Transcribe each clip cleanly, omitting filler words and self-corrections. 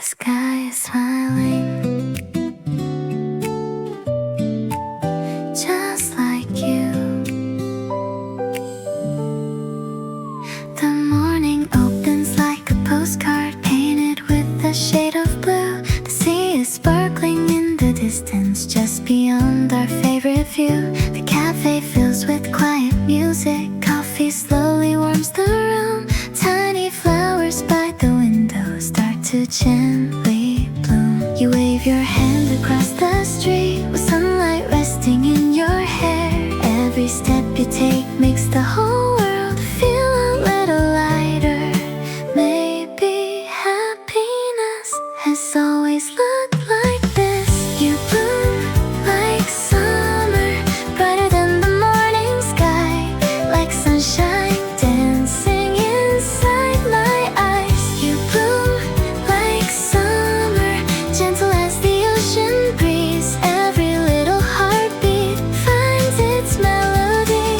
sky is smiling, just like you. The morning opens like a postcard painted with a shade of blue. The sea is sparkling in the distance, just beyond our favorite view. The cafe fills with quiet music, coffee slowly warms the room. Tiny flowers by the window start to gently bloom. You wave your hand across the street with sunlight resting in your hair. Every step you take makes the whole world feel a little lighter. Maybe happiness has always looked like this. You bloom like summer, brighter than the morning sky, like sunshine dancing inside my eyes. You bloom like summer, gentle as the ocean breeze. Every little heartbeat finds its melody.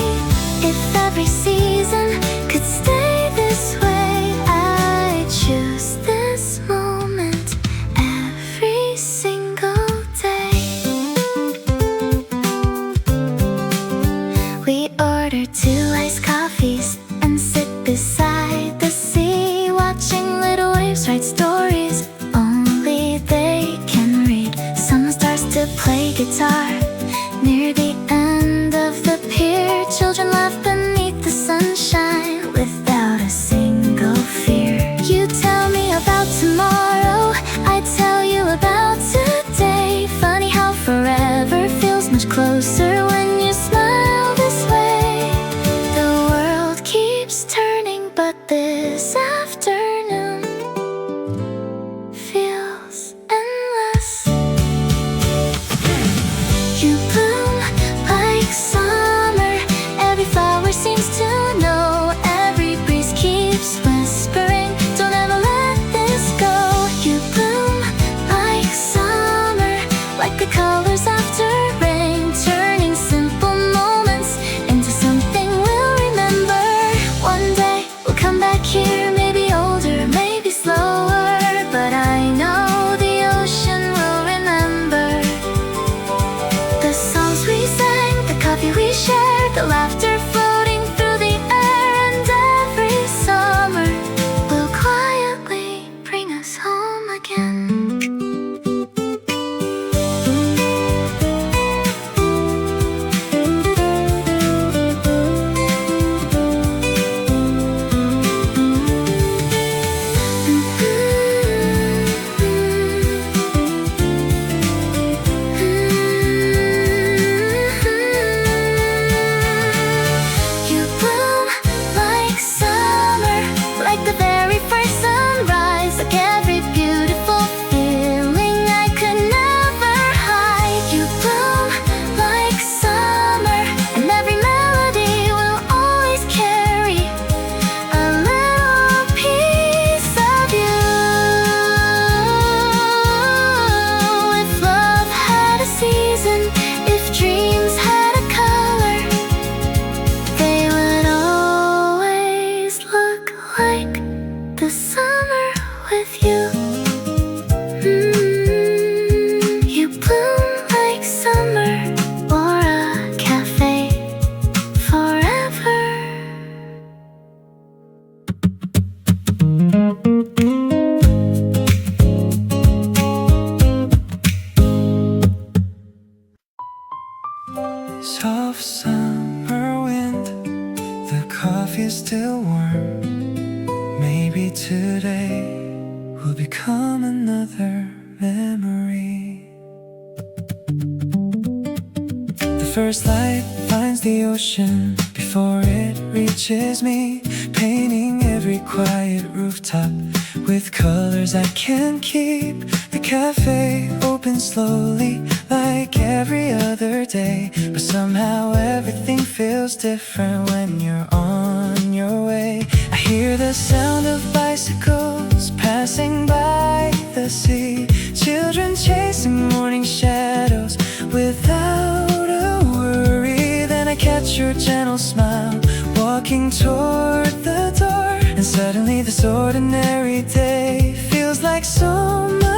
If every season could stay this way, I'd choose this moment every single day. We order 2 iced coffees and sit beside the sea, watching little waves write stories only they can read. Someone starts to play guitar near the end of the pier. Children laugh beneath the sunshine without a single fear. You tell me about tomorrow, I tell you about today. Funny how forever feels much closer when you smile this way. The world keeps turning, but this afternoon feels endless. You bloom like summer, every flower seems to know. Every breeze keeps whispering, don't ever let this go. You bloom like summer, like the colors after rain, turning simple moments into something we'll remember. One day we'll come back here, maybe older, maybe slower, but I know the ocean will remember. The songs we sang, the coffee we shared, the laughter floating through the air. And every summer will quietly bring us home again. You bloom like summer, like the very first sunrise, like every beautiful feeling I could never hide. You bloom like summer, and every melody will always carry a little piece of you. If love had a season, if dreams had a color, they would always look like the summer with you. You bloom like summer, Aura Cafe, forever. Soft summer wind, the coffee's still warm. Maybe today will become another memory. The first light finds the ocean before it reaches me, painting every quiet rooftop with colors I can't keep. The cafe opens slowly like every other day, but somehow everything feels different when you're on your way. I hear the sound of bicycles passing by the sea, children chasing morning shadows without a worry. Then I catch your gentle smile walking toward the door, and suddenly this ordinary day feels like so much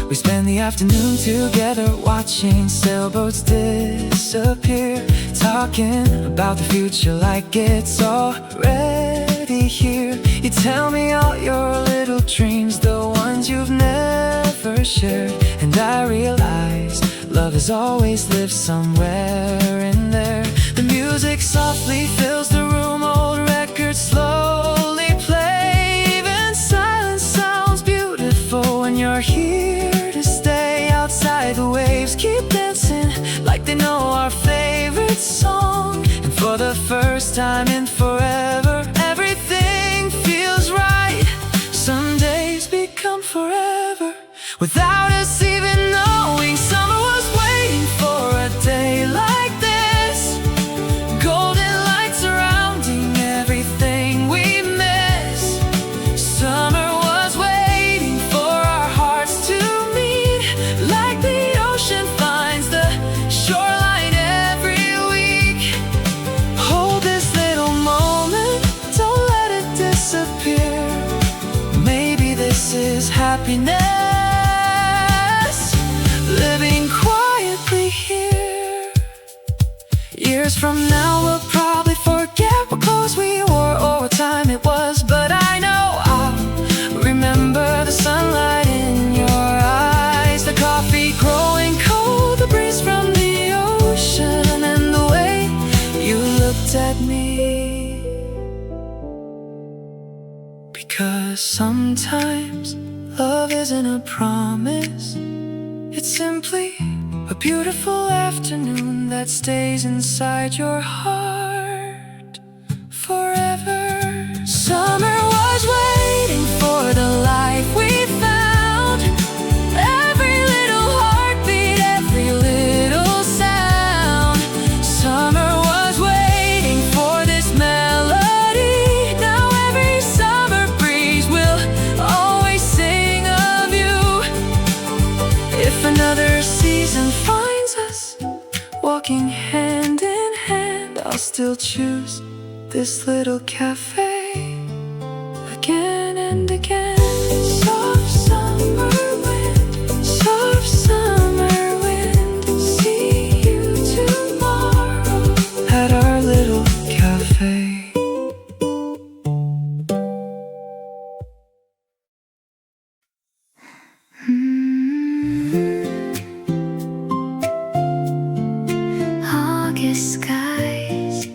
We spend the afternoon together watching sailboats disappear, talking about the future like it's already here. You tell me all your little dreams, the ones you've never shared, and I realize love has always lived somewhere in there. The music softly fills the room, old records slowly play. Even silence sounds beautiful when you're here to stay. Outside the waves keep dancing like they know our favorite song. And for the first time in forever, everything feels right. Some days become forever without us even knowing. Summer was waiting for a day like this, golden light surrounding everything we miss. Summer was waiting for our hearts to meet, like the ocean finds the shoreline every week. Hold this little moment, don't let it disappear. Maybe this is happiness, living quietly here. Years from now we'll probably forget what clothes we wore or what time it was, but I know I'll remember the sunlight in your eyes, the coffee growing cold, the breeze from the ocean, and the way you looked at me. Because sometimes love isn't a promise, it's simply a beautiful afternoon that stays inside your heart forever. Summer was waiting for the life we found, every little heartbeat, every little sound. Summer was waiting for this melody. Now every summer breeze will always sing of you. If another season finds us walking hand in hand, I'll still choose this little cafe again and again. Soft summer wind, soft summer wind. See you tomorrow at our little cafe. August skies,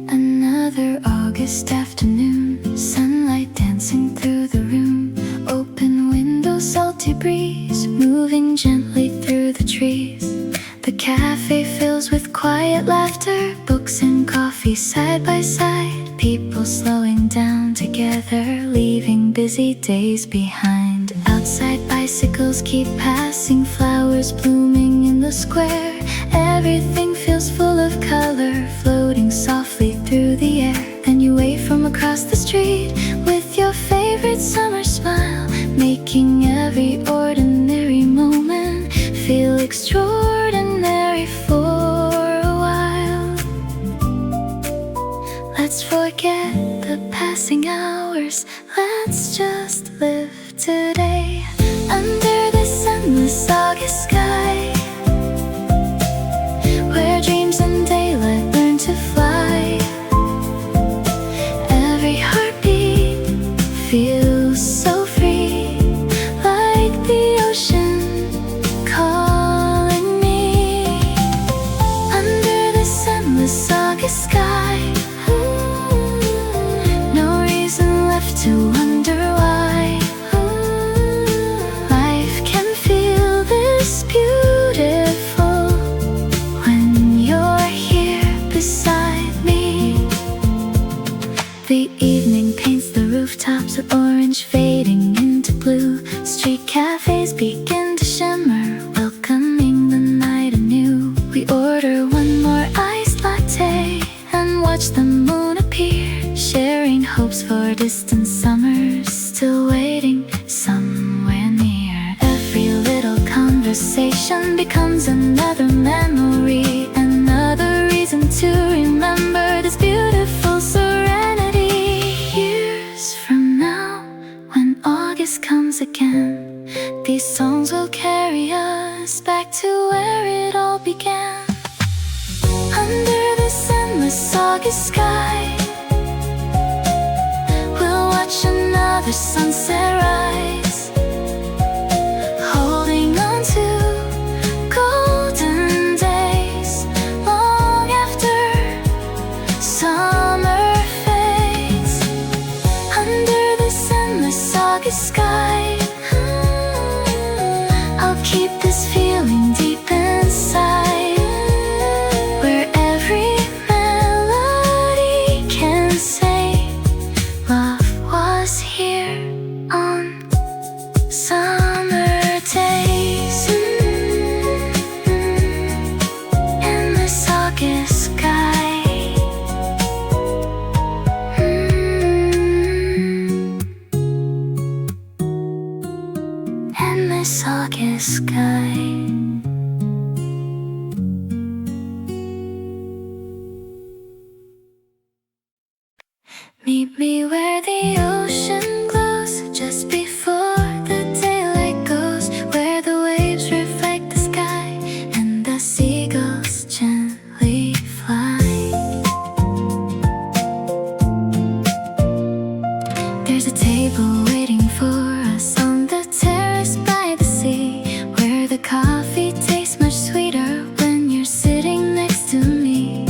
another August afternoon, sunlight dancing through the room, open window, salty breeze moving gently through the trees. The cafe fills with quiet laughter, books and coffee side by side, people slowing down together, leaving busy days behind. Outside bicycles keep passing, flowers blooming in the square. Everything feels full of color, floating softly through the air. Then you wave from across the street with your favorite summer smile, making every ordinary moment feel extraordinary for a while. Let's forget the passing hours, let's just live today under the sunless August sky, where dreams and daylight learn to fly. Every heartbeat feels so free, like the ocean calling me. Under the sunless August sky, no reason left to wonder why. Life can feel this beautiful when you're here beside me. The evening paints the rooftops with orange fading into blue. Street cafes begin to shimmer, welcoming the night anew. We order one more iced latte and watch the moon appear, sharing hopes for distant summers still waiting somewhere near. Every little conversation ocean becomes another memory, another reason to remember this beautiful serenity. Years from now, when August comes again, these songs will carry us back to where it all began. Under this endless August sky, we'll watch another sunset rise, holding on to golden days long after summer fades. Under this endless August sky, I'll keep this feeling deep inside, where every melody can say love was here on summer days. Endless August sky. Endless August sky. Meet me where the ocean glows just before the daylight goes, where the waves reflect the sky and the seagulls gently fly. There's a table waiting for us on the terrace by the sea, where the coffee tastes much sweeter when you're sitting next to me.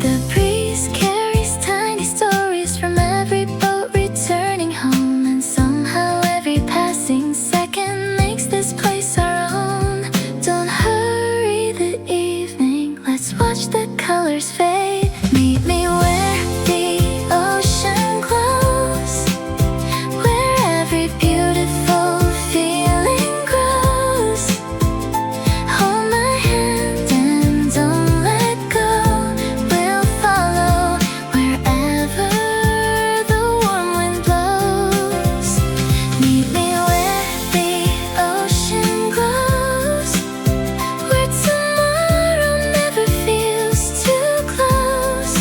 The breeze carries tiny stories from every boat returning home, and somehow every passing second makes this place our own. Don't hurry the evening, let's watch the colors fade. Meet me where the ocean glows, where every beautiful feeling grows. Hold my hand and don't let go, we'll follow wherever the warm wind blows. Meet me where the ocean glows, where tomorrow never feels too close.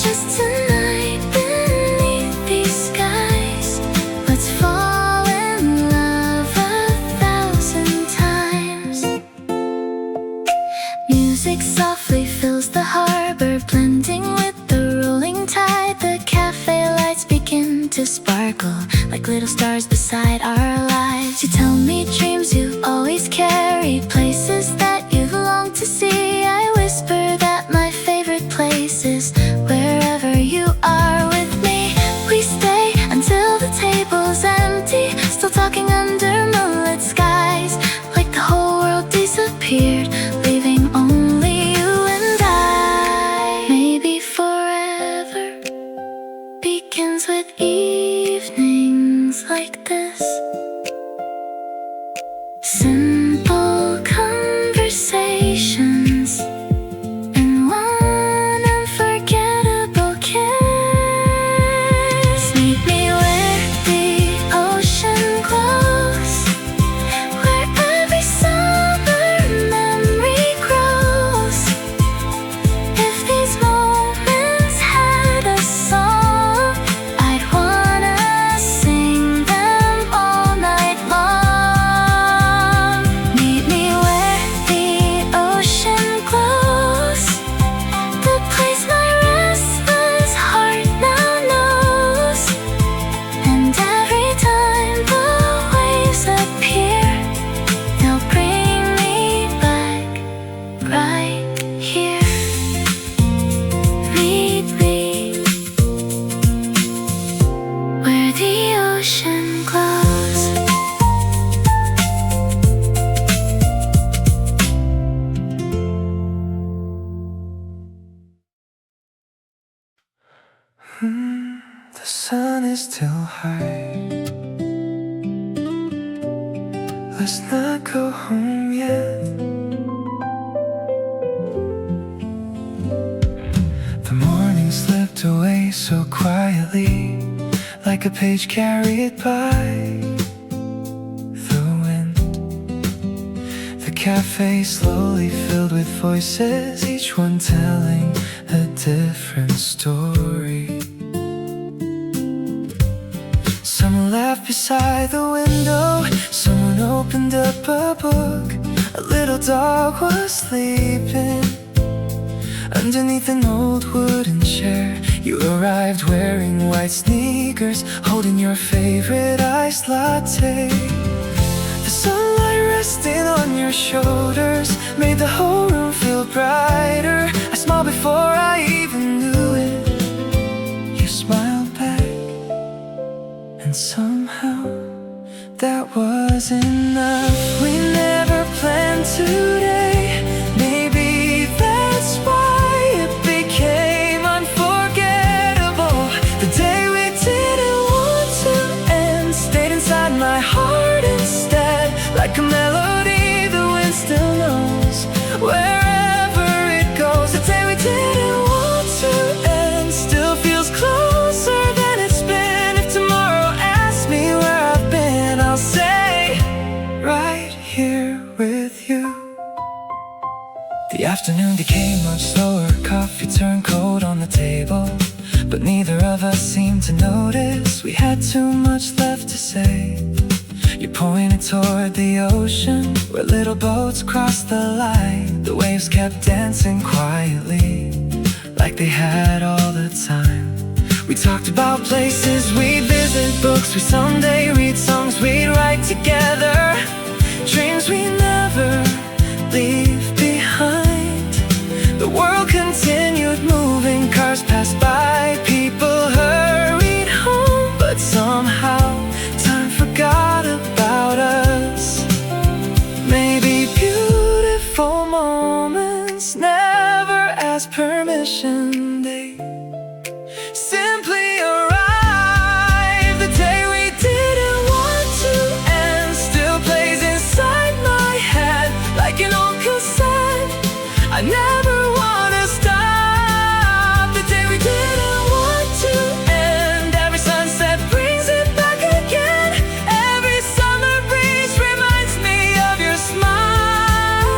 Just tonight beneath these skies, let's fall in love 1,000 times. Music softly fills the harbor, blending with the rolling tide. The cafe lights begin to sparkle like little stars beside our lives. You tell me dreams you've always carried, places that you've longed to see. I whisper that my favorite place is wherever you are with me. We stay until the table's empty, still talking under moonlit skies, like the whole world disappeared, leaving only you and I. Maybe forever begins with evenings like this. Simple conversations and one unforgettable kiss. Meet me where the ocean glows, where every summer memory grows. If these moments had a song, I'd wanna sing them all night long. Meet me where the ocean glows, the place my restless heart now knows. And every time the waves appear, they'll bring me back right here. Meet me where the ocean glows. The sun is still high. Let's not go home yet. The morning slipped away so quietly, like a page carried by the wind. cafe slowly filled with voices, each one telling a different story. Someone laughed beside the window, someone opened up a book. A little dog was sleeping underneath an old wooden chair. You arrived wearing white sneakers, holding your favorite iced latte. The sunlight resting on your shoulders made the whole room feel brighter. I smiled before I even knew it. You smiled back, and somehow that was enough. We never planned today. Maybe that's why it became unforgettable. The day we didn't want to end stayed inside my heart instead, like a melody the wind still knows wherever it goes. The day we didn't want to end still feels closer than it's been. If tomorrow asks me where I've been, I'll say right here with you. The afternoon became much slower. Coffee turned cold on the table, but neither of us seemed to notice. We had too much left to say. You pointed toward the ocean, where little boats crossed the line. The waves kept dancing quietly, like they had all the time. We talked about places we'd visit, books we someday read, songs we'd write together, dreams we never leave behind. The world continued moving, cars passed by, people hurried home, but somehow time forgot about us. Maybe beautiful moments never ask permission, they simply arrive. The day we didn't want to end still plays inside my head like an old cassette. I never wanna stop. The day we didn't want to end, every sunset brings it back again. Every summer breeze reminds me of your smile.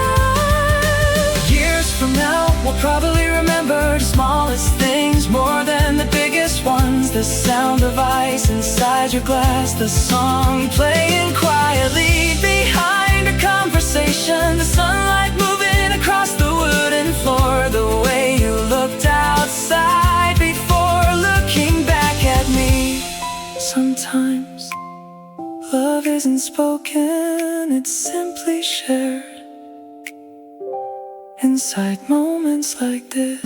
Years from now we'll probably remember the smallest things more than the biggest ones. The sound of ice inside your glass, the song playing quietly behind a conversation, the sunlight moving across the wooden floor, the way you looked outside before looking back at me. Sometimes love isn't spoken, it's simply shared inside moments like this.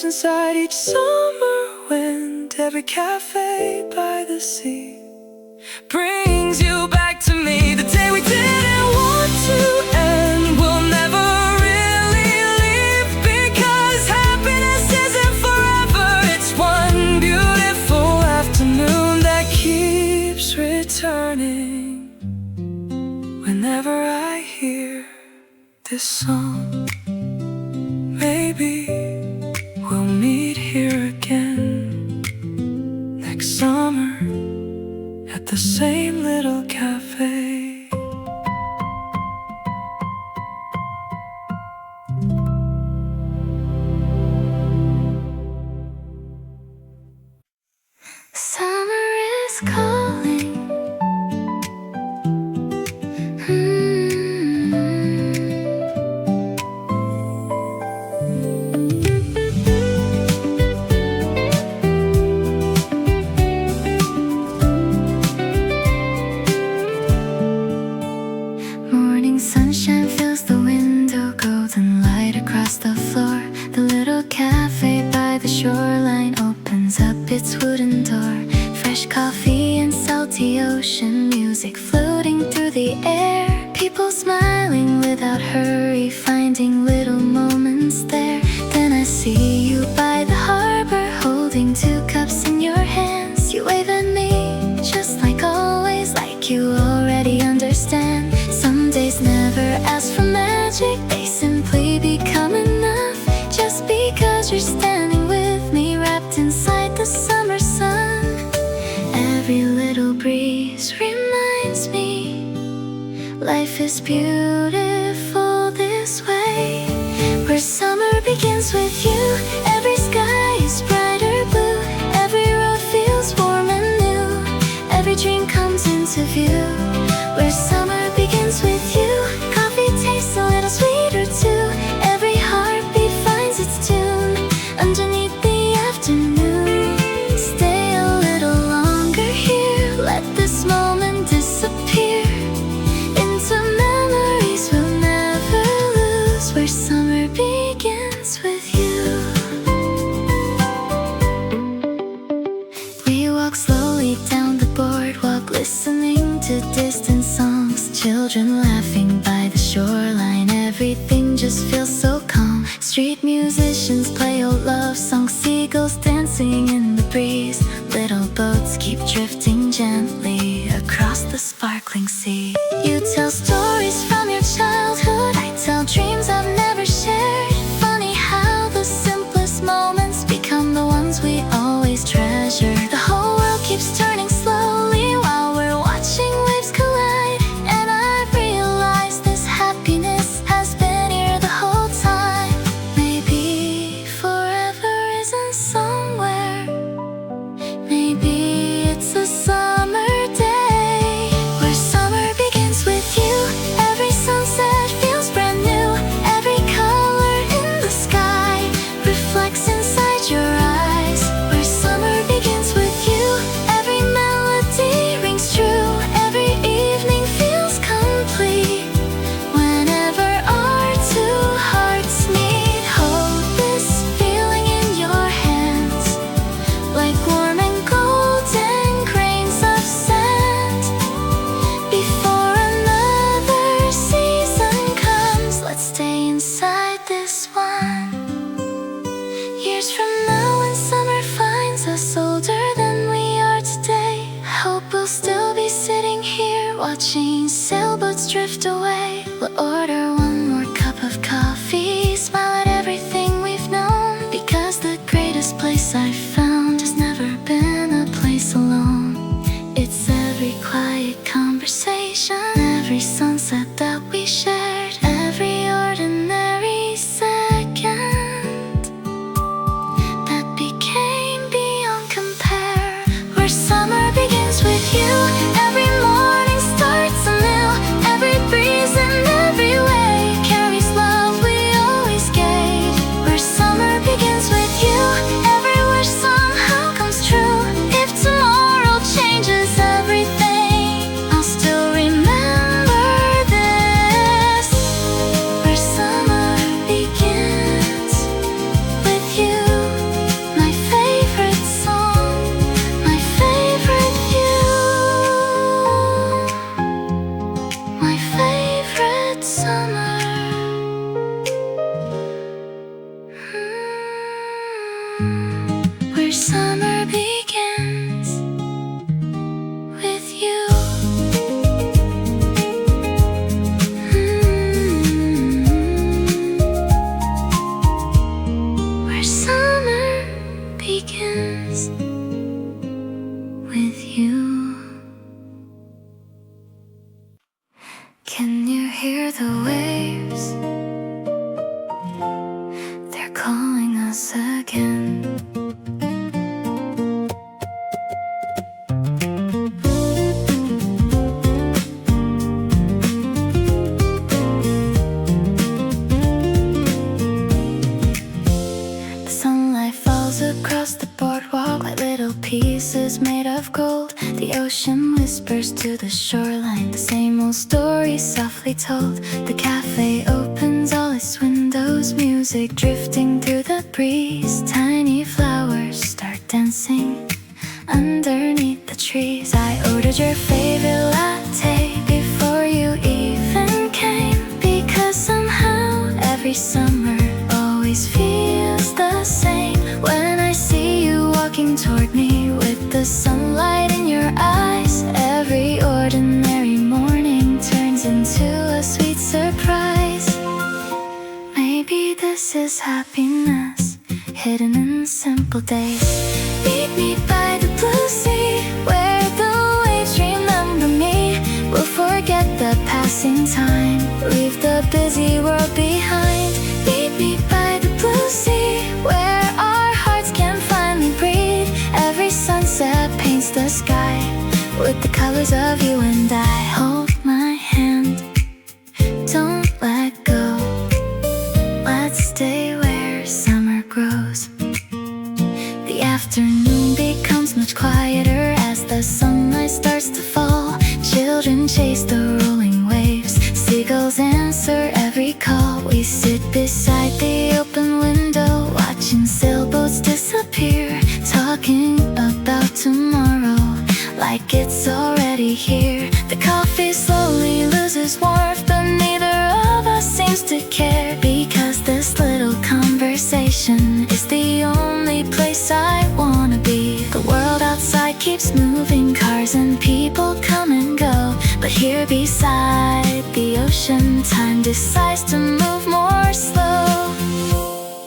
Inside each summer wind, every cafe by the sea brings you back to me. The day we didn't want to end will never really leave, because happiness isn't forever. It's one beautiful afternoon that keeps returning. Whenever I hear this song, maybe we'll meet here again next summer at the same little cafe. Summer is calling. Morning sunshine fills the window, golden light across the floor. The little cafe by the shoreline opens up its wooden door. Fresh coffee and salty ocean music floating through the air. People smiling without hurry, finding little moments is beautiful this way, where summer begins with you. Every sky is brighter blue, every road feels warm and new, every dream comes into view, where summer begins with you. Coffee tastes a little sweeter too, every heartbeat finds its tune underneath the afternoon. Stay a little longer here, let this moment disappear into memories we'll never lose, where summer begins with you. We walk slowly down the boardwalk, listening to distant songs, children laughing by the shoreline, everything just feels so calm. Street musicians play old love songs, seagulls dancing in the breeze, little boats keep drifting gently across the sparkling sea. You tell stories from your childhood, I tell dreams I've never shared. Funny how the simplest moments become the ones we always treasure. The whole world keeps turning slowly while we're watching waves collide, and I realize this happiness has been here the whole time. Maybe forever isn't somewhere, maybe it's a summer day, where summer begins with you. Every sunset feels brand new, every color in the sky reflects inside your eyes, where summer begins with you. Every melody rings true, every evening feels complete whenever our two hearts meet. Hold this feeling in your hands like warm and golden grains of sand. Before another season comes, let's stay inside this one. Years from now, when summer finds us older than we are today, I hope we'll still be sitting here watching sailboats drift away. We'll order one more cup of coffee, smile at everything we've known, because the greatest place I've found has never been a place alone. It's every quiet conversation, every sunset that we shared, every ordinary second that became beyond compare, where summer begins with you. Every morning starts anew, every breeze and every wave carries love we always gave, where summer begins with you. Every wish somehow comes true. If tomorrow changes everything, I'll still remember this, where summer begins with you. My favorite song, my favorite view, my favorite summer. Where summer begins with you. Where summer begins with you. Can you hear the waves? They're calling us again. The sunlight falls across the boardwalk like little pieces made of gold. The ocean whispers to the shoreline, the same old story softly told. The cafe opens all its windows, music drifting through the breeze. Tiny flowers start dancing underneath the trees. I ordered your favorite latte before you even came, because somehow every summer always feels the same when I see you walking toward me with the sunlight in your eyes. Every ordinary morning turns into a sweet surprise. Maybe this is happiness hidden in simple days. Meet me by the blue sea, where the waves remember me. We'll forget the passing time because of you, and I hold my hand. Don't let go. Let's stay where summer grows. The afternoon becomes much quieter as the sunlight starts to fall. Children chase the rolling waves. Seagulls answer every call. We sit beside the open window, watching sailboats disappear, talking about tomorrow like it's already here. The coffee slowly loses warmth, but neither of us seems to care, because this little conversation is the only place I wanna be. The world outside keeps moving, cars and people come and go, but here beside the ocean, time decides to move more slow.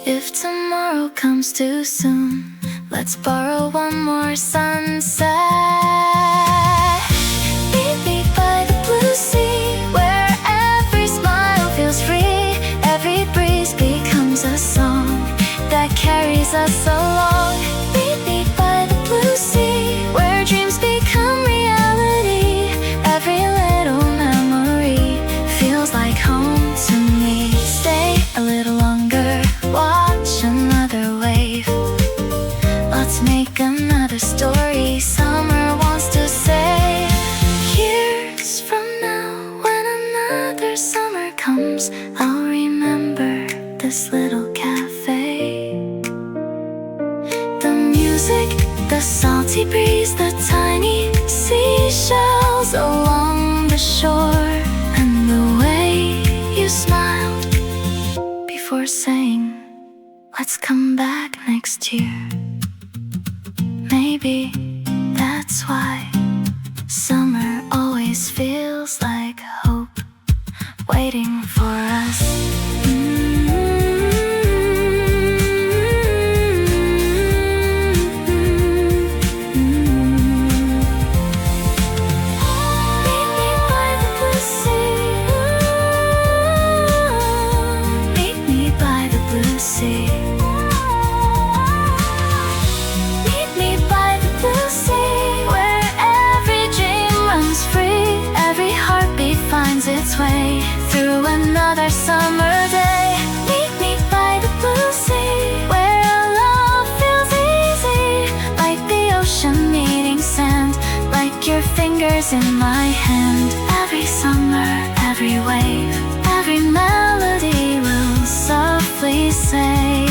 If tomorrow comes too soon, let's borrow one more sunset. Meet me by the blue sea, where every smile feels free. Every breeze becomes a song that carries us along. Meet me by the blue sea, where dreams become reality. Every little memory feels like home to me. Stay a little longer, watch another wave. Let's make another story. Summer wants to say. Years from now, when another summer comes, I'll remember this little cafe. The music, the salty breeze, the tiny seashells along the shore, and the way you smiled before saying, let's come back next year. Maybe that's why summer always feels like hope waiting for us. Meet me by the blue sea. Meet me by the blue sea. Its way through another summer day. Meet me by the blue sea, where our love feels easy, like the ocean meeting sand, like your fingers in my hand. Every summer, every wave, every melody will softly say,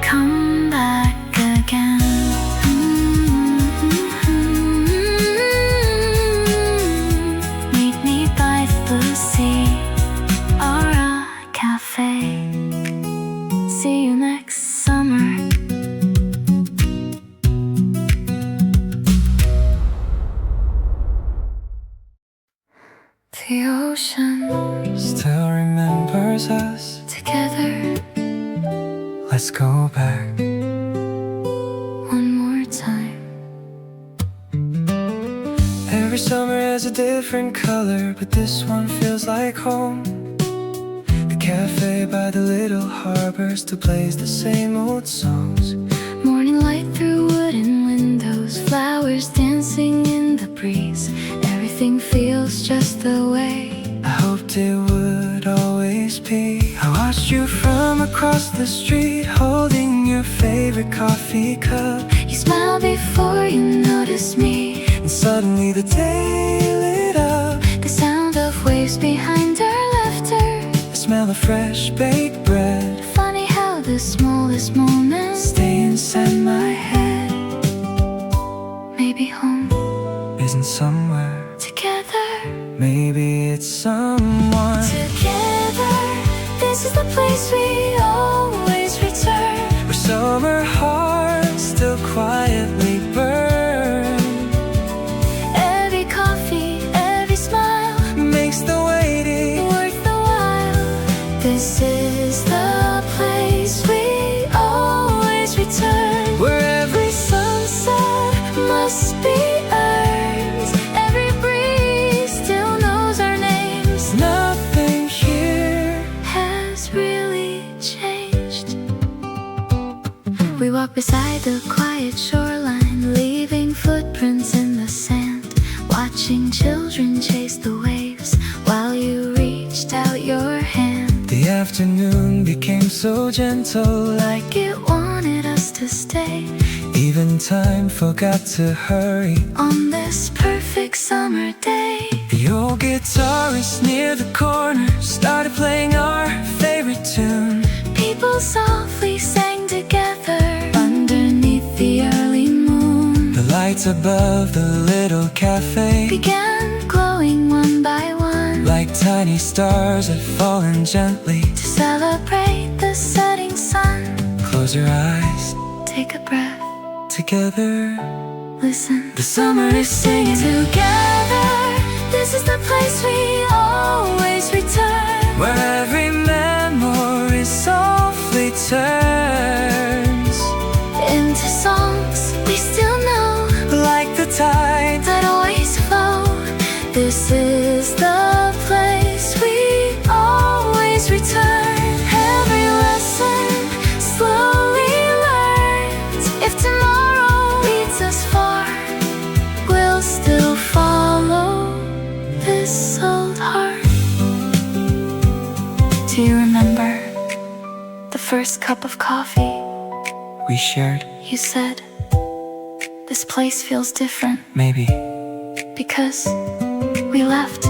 come back again. Aura Cafe. See you next summer. The ocean still remembers us. Together, Let's go back. one more time. Every summer has a different color, but this one feels like home. The cafe by the little harbor still plays the same old songs. Morning light through wooden windows, flowers dancing in the breeze. Everything feels just the way I hoped it would always be. I watched you from across the street, holding your favorite coffee cup. you smile before you notice me. And suddenly the day lit up. The sound of waves behind our laughter. The smell of fresh baked bread. Funny how the smallest moments Stay inside my head. maybe home Isn't somewhere. together. Maybe it's someone. Together, this is the place we always return. Where summer hearts still quietly burn. Every coffee, every smile Makes the waiting worth the while. This is the place we always return. where every Sunset must be earned. Every breeze still knows our names. nothing here. Has really changed. We walk beside the quiet shoreline, leaving footprints in the sand, Watching children chase the waves while you reached out your hand. The afternoon became so gentle, Like it wanted us to stay. even time forgot to hurry. On this perfect summer day, The old guitarist near the corner started playing our favorite tune. people softly sang together underneath the early moon. The lights above the little cafe Began glowing one by one, like tiny stars had fallen gently. to celebrate the setting sun. Close your eyes, Take a breath, together. listen. The summer is singing Together, this is the place we always return. where every memory softly turns Into songs we still know like the tide. that always flow. This is the place we always return. Every lesson slowly learned. If tomorrow leads us far, we'll still follow this old heart. Do you remember the first cup of coffee? We shared, You said, this place feels different maybe. because we left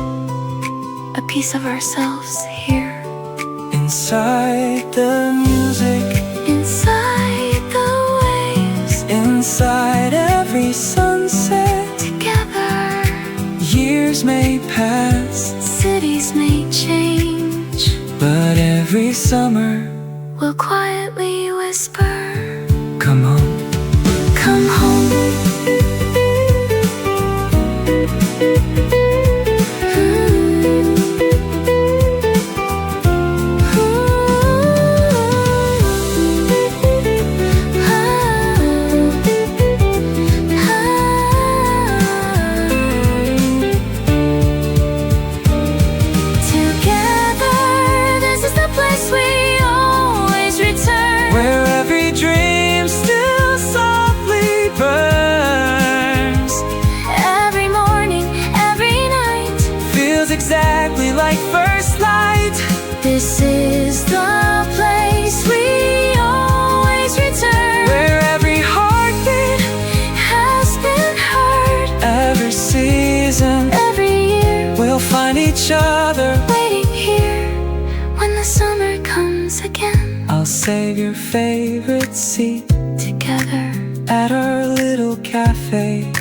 a piece of ourselves here. Inside the music, Inside the waves, inside every sunset. together, Years may pass, cities may change. but every summer, We'll quietly whisper, come home. come home. Together, this is the place we always return. Where every dream still softly burns. Every morning, every night, Feels exactly like first light. this is the place we always return. Where every heartbeat, Has been heard every season, every year, we'll find each other. waiting here when the summer comes again. I'll save your favorite seat Together, at our little cafe.